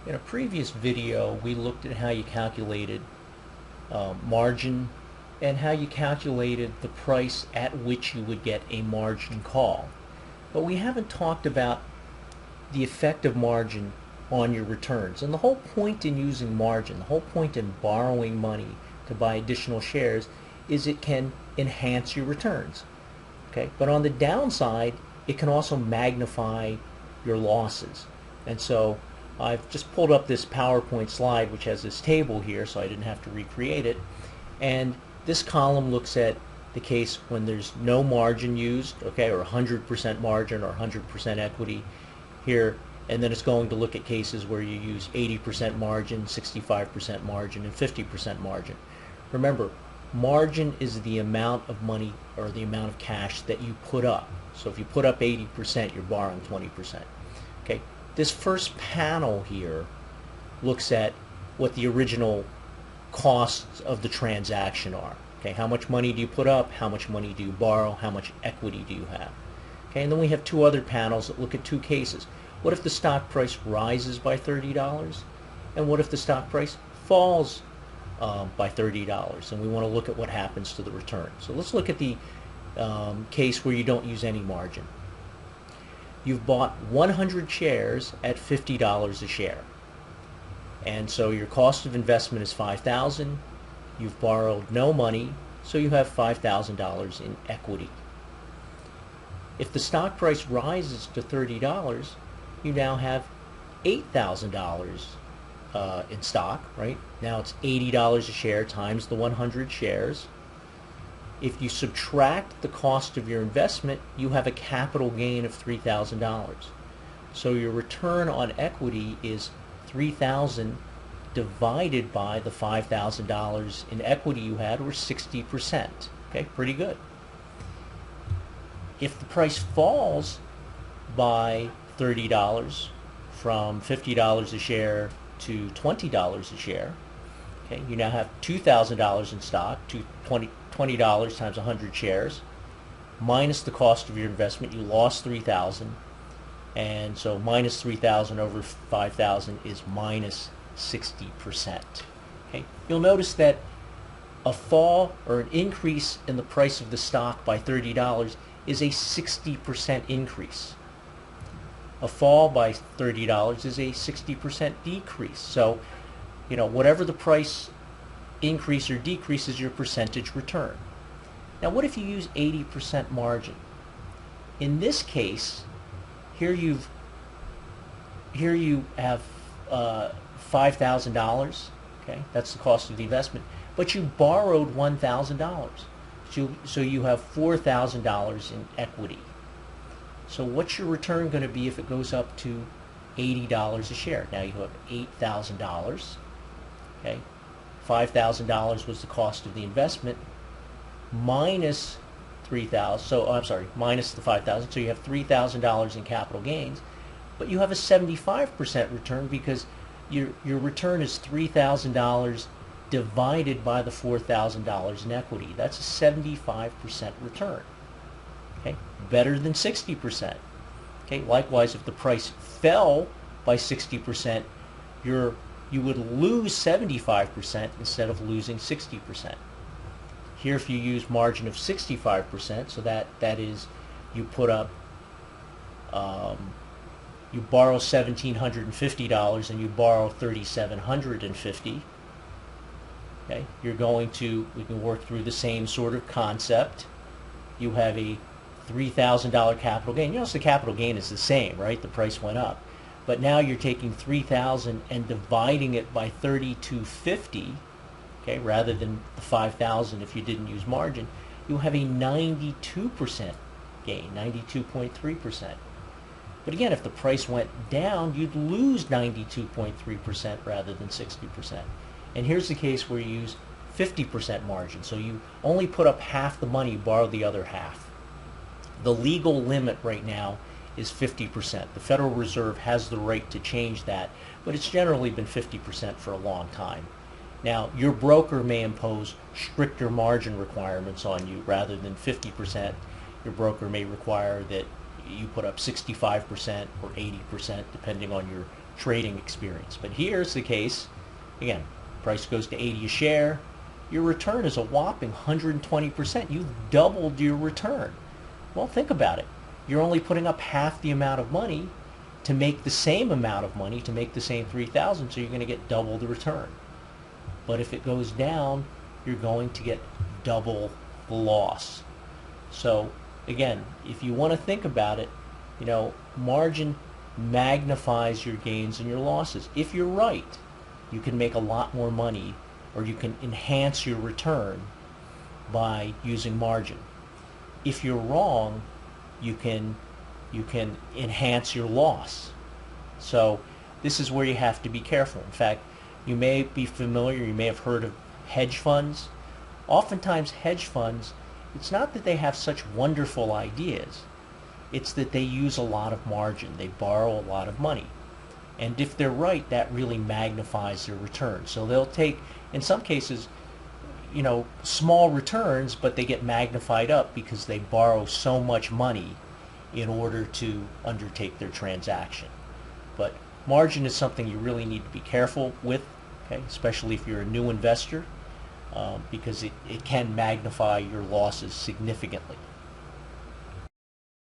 In a previous video, we looked at how you calculated margin and how you calculated the price at which you would get a margin call. But we haven't talked about the effect of margin on your returns. And the whole point in using margin, the whole point in borrowing money to buy additional shares is it can enhance your returns. Okay? But on the downside, it can also magnify your losses. And so I've just pulled up this PowerPoint slide which has this table here, so I didn't have to recreate it. And this column looks at the case when there's no margin used, okay, or 100% margin or 100% equity here. And then it's going to look at cases where you use 80% margin, 65% margin, and 50% margin. Remember, margin is the amount of money or the amount of cash that you put up. So if you put up 80%, you're borrowing 20%. Okay. This first panel here looks at what the original costs of the transaction are. Okay, how much money do you put up? How much money do you borrow? How much equity do you have? Okay, and then we have two other panels that look at two cases. What if the stock price rises by $30? And what if the stock price falls by $30? And we want to look at what happens to the return. So let's look at the case where you don't use any margin. You've bought 100 shares at $50 a share. And so your cost of investment is $5,000. You've borrowed no money, so you have $5,000 in equity. If the stock price rises to $30, you now have $8,000 in stock, right? Now it's $80 a share times the 100 shares. If you subtract the cost of your investment, you have a capital gain of $3,000. So your return on equity is $3,000 divided by the $5,000 in equity you had, or 60%. Okay, pretty good. If the price falls by $30 from $50 a share to $20 a share, okay, you now have $2,000 in stock, $20 times 100 shares, minus the cost of your investment. You lost $3,000, and so minus $3,000 over $5,000 is minus 60%. Okay, you'll notice that a fall or an increase in the price of the stock by $30 is a 60% increase. A fall by $30 is a 60% decrease. So, you know, whatever the price increase or decrease is your percentage return. Now, what if you use 80% margin? In this case, here you have $5,000. Okay, that's the cost of the investment, but you borrowed $1,000. So you have $4,000 in equity. So what's your return going to be if it goes up to $80 a share? Now you have $8,000. Okay, $5,000 was the cost of the investment minus $3,000. So I'm sorry, minus the $5,000. So you have $3,000 in capital gains, but you have a 75% return because your return is $3,000 divided by the $4,000 in equity. That's a 75% return. Okay, better than 60%. Okay, likewise, if the price fell by 60%, you would lose 75% instead of losing 60%. Here, if you use margin of 65%, so that is you put up, you borrow $1,750 and you borrow $3,750. Okay, we can work through the same sort of concept. You have a $3,000 capital gain. You notice the capital gain is the same, right? The price went up. But now you're taking $3,000 and dividing it by $3,250, okay, rather than the $5,000 if you didn't use margin. You have a 92% gain, 92.3%. But again, if the price went down, you'd lose 92.3% rather than 60%. And here's the case where you use 50% margin. So you only put up half the money, borrow the other half. The legal limit right now is 50%. The Federal Reserve has the right to change that, but it's generally been 50% for a long time. Now, your broker may impose stricter margin requirements on you rather than 50%. Your broker may require that you put up 65% or 80%, depending on your trading experience. But here's the case, again, price goes to 80 a share, your return is a whopping 120%. You've doubled your return. Well, think about it. You're only putting up half the amount of money to make the same amount of money, to make the same 3,000, so you're going to get double the return. But if it goes down, you're going to get double the loss. So again, if you want to think about it, margin magnifies your gains and your losses. If you're right, you can make a lot more money, or you can enhance your return by using margin. If you're wrong, you can enhance your loss. So this is where you have to be careful. In fact, you may be familiar, you may have heard of hedge funds. Oftentimes hedge funds, it's not that they have such wonderful ideas, it's that they use a lot of margin. They borrow a lot of money. And if they're right, that really magnifies their return. So they'll take, in some cases, small returns, but they get magnified up because they borrow so much money in order to undertake their transaction. But margin is something you really need to be careful with, okay? Especially if you're a new investor, because it can magnify your losses significantly.